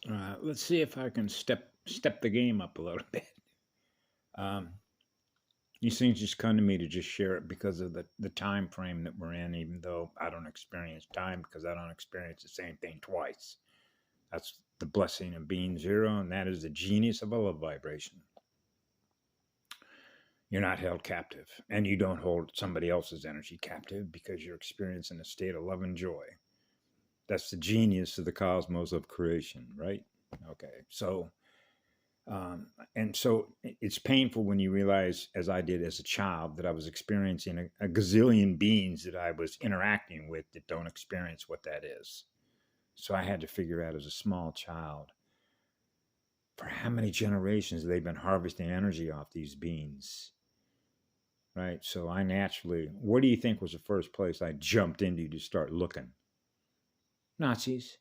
Let's see if I can step the game up a little bit. Um, these things just come to me to just share it because of the time frame that we're in, even though I don't experience time because I don't experience the same thing twice. That's the blessing of being zero, and that is the genius of a love vibration. You're not held captive, and you don't hold somebody else's energy captive because you're experiencing a state of love and joy. That's the genius of the cosmos of creation, right? Okay, and so it's painful when you realize, as I did as a child, that I was experiencing a gazillion beings that I was interacting with that don't experience what that is. So I had to figure out as a small child for how many generations they've been harvesting energy off these beings. Right. So I naturally, what do you think was the first place I jumped into to start looking? Nazis.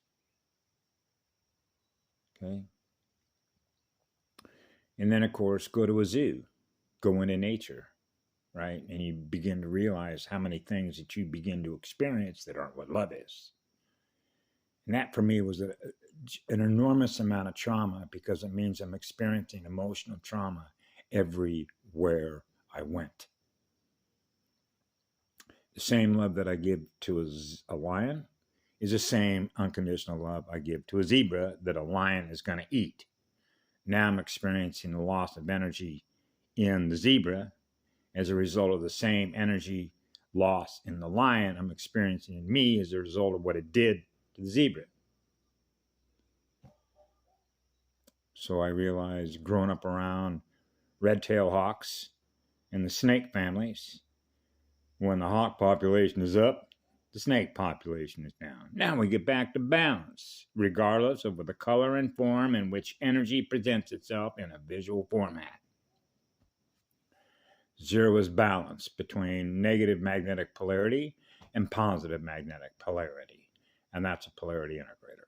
Okay. And then, of course, go to a zoo, go into nature, right? And you begin to realize how many things that you begin to experience that aren't what love is. And that for me was an enormous amount of trauma because it means I'm experiencing emotional trauma everywhere I went. The same love that I give to a lion is the same unconditional love I give to a zebra that a lion is going to eat. Now I'm experiencing the loss of energy in the zebra as a result of the same energy loss in the lion I'm experiencing in me as a result of what it did to the zebra. So I realized growing up around red-tailed hawks and the snake families, when the hawk population is up, the snake population is down. Now we get back to balance, regardless of the color and form in which energy presents itself in a visual format. Zero is balance between negative magnetic polarity and positive magnetic polarity, and that's a polarity integrator.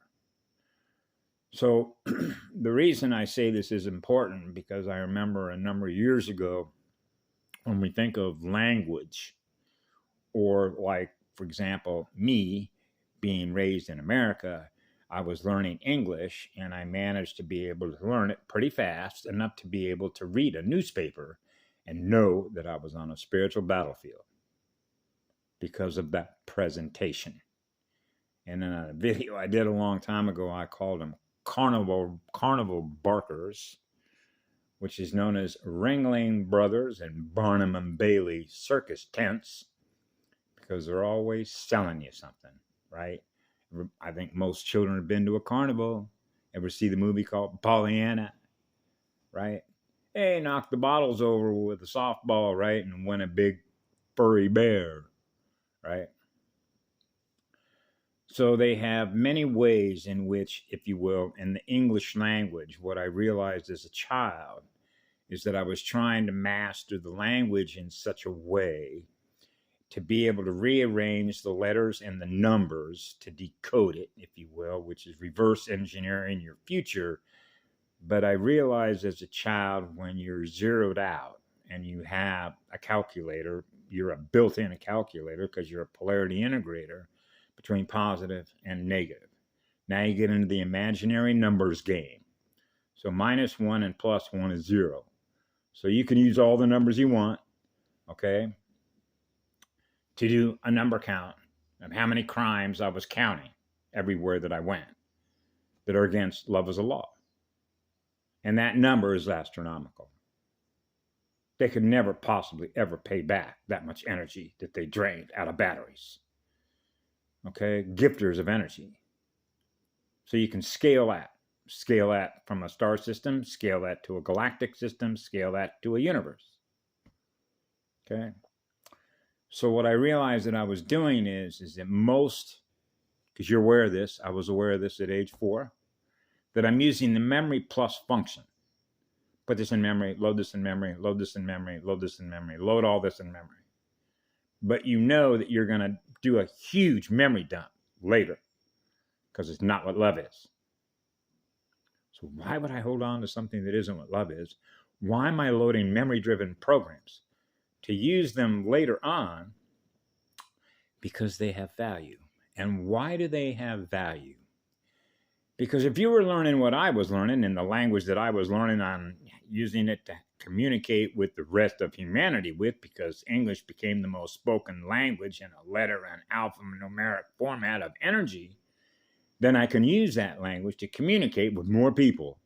So the reason I say this is important because I remember a number of years ago when we think of language, or like, for example, me being raised in America, I was learning English and I managed to be able to learn it pretty fast, enough to be able to read a newspaper and know that I was on a spiritual battlefield because of that presentation. And in a video I did a long time ago, I called them carnival barkers, which is known as Ringling Brothers and Barnum and Bailey circus tents, because they're always selling you something, right? I think most children have been to a carnival. Ever see the movie called Pollyanna, right? Hey, knock the bottles over with a softball, right? And win a big furry bear, right? So they have many ways in which, if you will, in the English language, what I realized as a child is that I was trying to master the language in such a way to be able to rearrange the letters and the numbers to decode it, if you will, which is reverse engineering your future. But I realized as a child, when you're zeroed out and you have a calculator, you're a built-in calculator because you're a polarity integrator between positive and negative. Now you get into the imaginary numbers game. So -1 and +1 is 0. So you can use all the numbers you want, okay, to do a number count of how many crimes I was counting everywhere that I went that are against love as a law. And that number is astronomical. They could never possibly ever pay back that much energy that they drained out of batteries. Okay, gifters of energy. So you can scale that from a star system, scale that to a galactic system, scale that to a universe. Okay. So what I realized that I was doing is that most, because you're aware of this, I was aware of this at age 4, that I'm using the memory plus function. Put this in memory, load this in memory, load this in memory, load this in memory, load all this in memory. But you know that you're going to do a huge memory dump later because it's not what love is. So why would I hold on to something that isn't what love is? Why am I loading memory-driven programs? To use them later on because they have value. And why do they have value? Because if you were learning what I was learning in the language that I was learning on, using it to communicate with the rest of humanity with, because English became the most spoken language in a letter and alphanumeric format of energy, then I can use that language to communicate with more people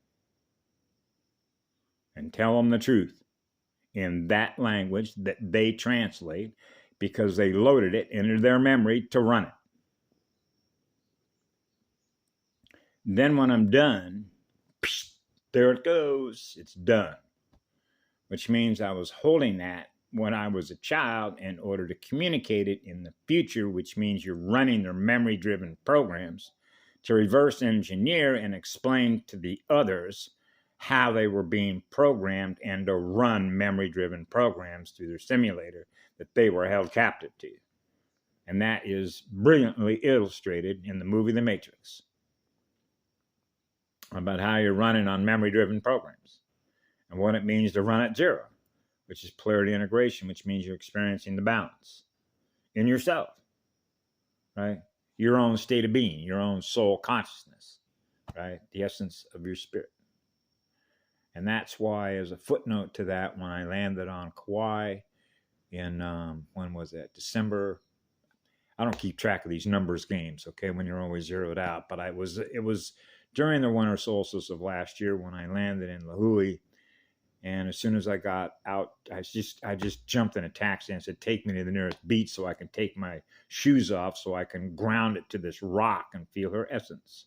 and tell them the truth in that language that they translate because they loaded it into their memory to run it. Then when I'm done, there it goes. It's done. Which means I was holding that when I was a child in order to communicate it in the future, which means you're running their memory-driven programs to reverse engineer and explain to the others how they were being programmed and to run memory-driven programs through their simulator that they were held captive to. And that is brilliantly illustrated in the movie The Matrix, about how you're running on memory-driven programs and what it means to run at zero, which is polarity integration, which means you're experiencing the balance in yourself, right? Your own state of being, your own soul consciousness, right? The essence of your spirit. And that's why, as a footnote to that, when I landed on Kauai in, when was that? December. I don't keep track of these numbers games, okay, when you're always zeroed out. But it was during the winter solstice of last year when I landed in Lahui. And as soon as I got out, I just jumped in a taxi and said, take me to the nearest beach so I can take my shoes off so I can ground it to this rock and feel her essence.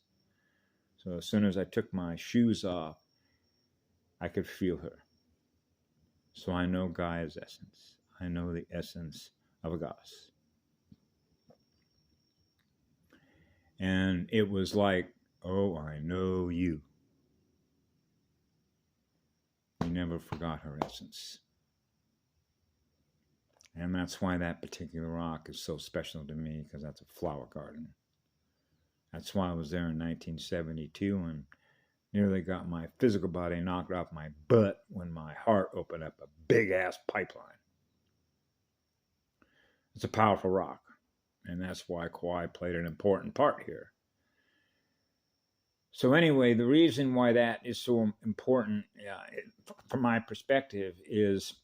So as soon as I took my shoes off, I could feel her. So I know Gaia's essence. I know the essence of a goddess. And it was like, oh, I know you. We never forgot her essence. And that's why that particular rock is so special to me, because that's a flower garden. That's why I was there in 1972 and nearly got my physical body knocked off my butt when my heart opened up a big-ass pipeline. It's a powerful rock, and that's why Kauai played an important part here. So anyway, the reason why that is so important, from my perspective, is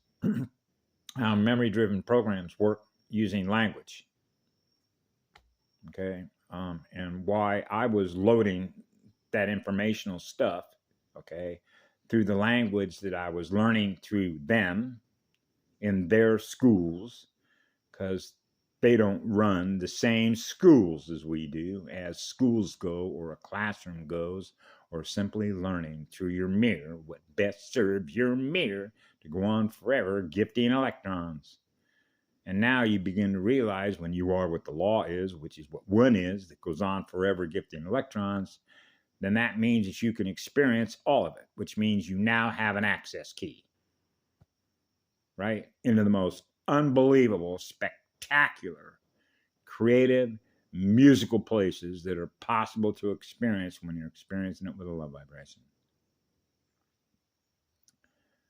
how memory-driven programs work using language. Okay, and why I was loading that informational stuff, okay, through the language that I was learning through them in their schools, because they don't run the same schools as we do, as schools go, or a classroom goes, or simply learning through your mirror what best serves your mirror to go on forever gifting electrons. And now you begin to realize, when you are what the law is, which is what one is, that goes on forever gifting electrons, then that means that you can experience all of it, which means you now have an access key, right, into the most unbelievable, spectacular, creative, musical places that are possible to experience when you're experiencing it with a love vibration.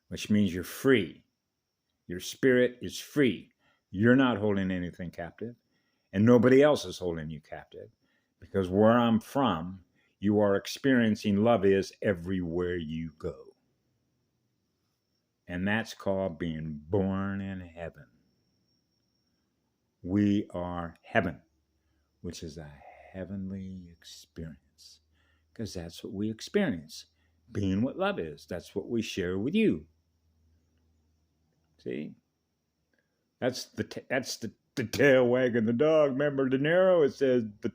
Which means you're free. Your spirit is free. You're not holding anything captive, and nobody else is holding you captive, because where I'm from, you are experiencing love is everywhere you go. And that's called being born in heaven. We are heaven, which is a heavenly experience, because that's what we experience. Being what love is, that's what we share with you. See? That's the tail wagging the dog. Remember De Niro? It says the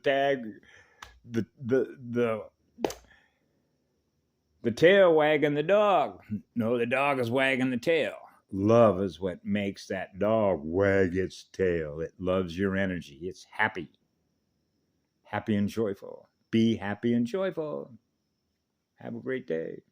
tail wagging the dog. No, the dog is wagging the tail. Love is what makes that dog wag its tail. It loves your energy. It's happy. Happy and joyful. Be happy and joyful. Have a great day.